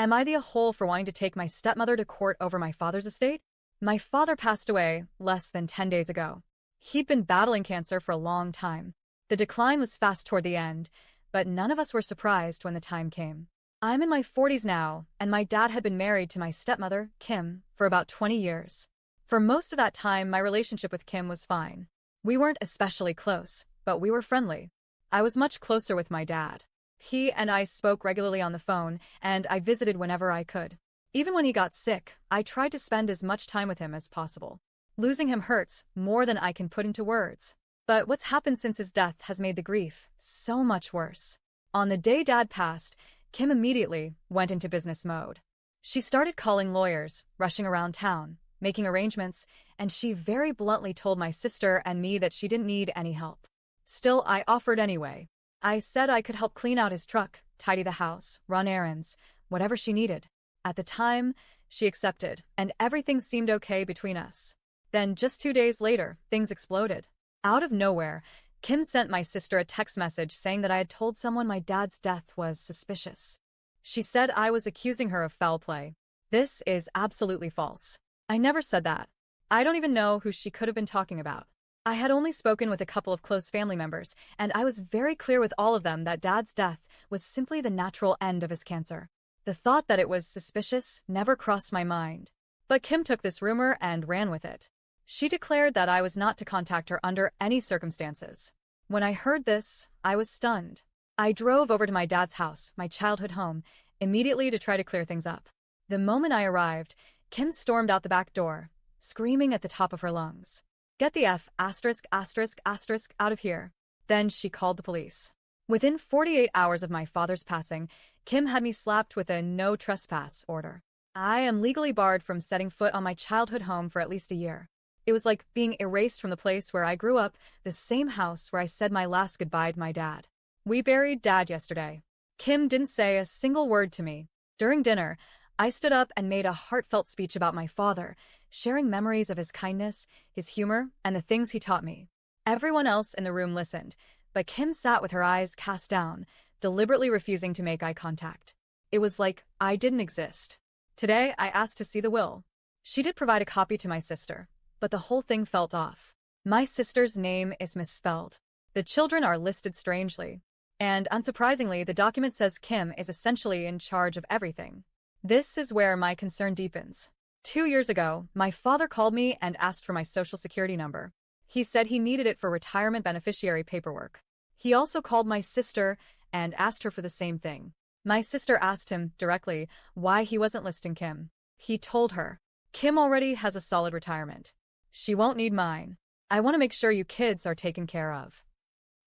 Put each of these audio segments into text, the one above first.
Am I the a-hole for wanting to take my stepmother to court over my father's estate? My father passed away less than 10 days ago. He'd been battling cancer for a long time. The decline was fast toward the end, but none of us were surprised when the time came. I'm in my 40s now, and my dad had been married to my stepmother, Kim, for about 20 years. For most of that time, my relationship with Kim was fine. We weren't especially close, but we were friendly. I was much closer with my dad. He and I spoke regularly on the phone, and I visited whenever I could. Even when he got sick, I tried to spend as much time with him as possible. Losing him hurts more than I can put into words. But what's happened since his death has made the grief so much worse. On the day Dad passed, Kim immediately went into business mode. She started calling lawyers, rushing around town, making arrangements, and she very bluntly told my sister and me that she didn't need any help. Still, I offered anyway. I said I could help clean out his truck, tidy the house, run errands, whatever she needed. At the time, she accepted, and everything seemed okay between us. Then, just 2 days later, things exploded. Out of nowhere, Kim sent my sister a text message saying that I had told someone my dad's death was suspicious. She said I was accusing her of foul play. This is absolutely false. I never said that. I don't even know who she could have been talking about. I had only spoken with a couple of close family members, and I was very clear with all of them that Dad's death was simply the natural end of his cancer. The thought that it was suspicious never crossed my mind. But Kim took this rumor and ran with it. She declared that I was not to contact her under any circumstances. When I heard this, I was stunned. I drove over to my dad's house, my childhood home, immediately to try to clear things up. The moment I arrived, Kim stormed out the back door, screaming at the top of her lungs. "Get the F*** out of here." Then she called the police. Within 48 hours of my father's passing, Kim had me slapped with a no trespass order. I am legally barred from setting foot on my childhood home for at least a year. It was like being erased from the place where I grew up, the same house where I said my last goodbye to my dad. We buried Dad yesterday. Kim didn't say a single word to me. During dinner, I stood up and made a heartfelt speech about my father, sharing memories of his kindness, his humor, and the things he taught me. Everyone else in the room listened, but Kim sat with her eyes cast down, deliberately refusing to make eye contact. It was like I didn't exist. Today, I asked to see the will. She did provide a copy to my sister, but the whole thing felt off. My sister's name is misspelled. The children are listed strangely. And unsurprisingly, the document says Kim is essentially in charge of everything. This is where my concern deepens. 2 years ago, my father called me and asked for my social security number. He said he needed it for retirement beneficiary paperwork. He also called my sister and asked her for the same thing. My sister asked him directly why he wasn't listing Kim. He told her, "Kim already has a solid retirement. She won't need mine. I want to make sure you kids are taken care of."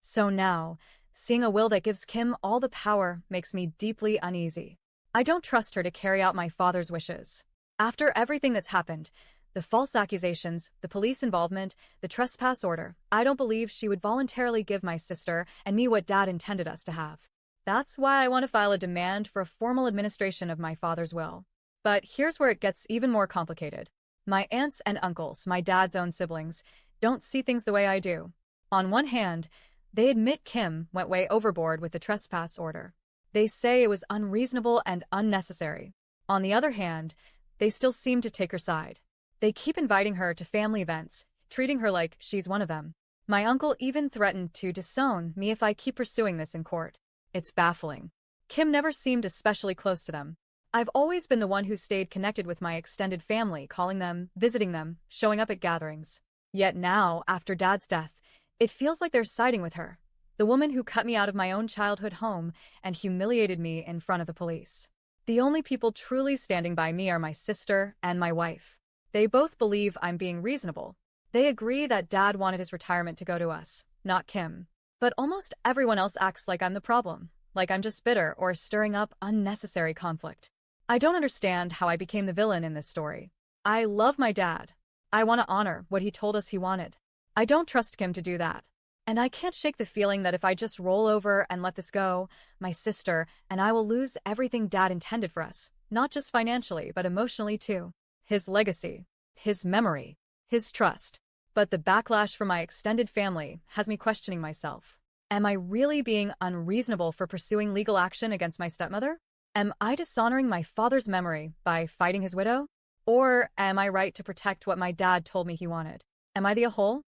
So now, seeing a will that gives Kim all the power makes me deeply uneasy. I don't trust her to carry out my father's wishes. After everything that's happened, the false accusations, the police involvement, the trespass order, I don't believe she would voluntarily give my sister and me what Dad intended us to have. That's why I want to file a demand for a formal administration of my father's will. But here's where it gets even more complicated. My aunts and uncles, my dad's own siblings, don't see things the way I do. On one hand, they admit Kim went way overboard with the trespass order. They say it was unreasonable and unnecessary. On the other hand, they still seem to take her side. They keep inviting her to family events, treating her like she's one of them. My uncle even threatened to disown me if I keep pursuing this in court. It's baffling. Kim never seemed especially close to them. I've always been the one who stayed connected with my extended family, calling them, visiting them, showing up at gatherings. Yet now, after Dad's death, it feels like they're siding with her, the woman who cut me out of my own childhood home and humiliated me in front of the police. The only people truly standing by me are my sister and my wife. They both believe I'm being reasonable. They agree that Dad wanted his retirement to go to us, not Kim. But almost everyone else acts like I'm the problem, like I'm just bitter or stirring up unnecessary conflict. I don't understand how I became the villain in this story. I love my dad. I want to honor what he told us he wanted. I don't trust Kim to do that. And I can't shake the feeling that if I just roll over and let this go, my sister and I will lose everything Dad intended for us, not just financially, but emotionally too. His legacy, his memory, his trust. But the backlash from my extended family has me questioning myself. Am I really being unreasonable for pursuing legal action against my stepmother? Am I dishonoring my father's memory by fighting his widow? Or am I right to protect what my dad told me he wanted? Am I the a hole?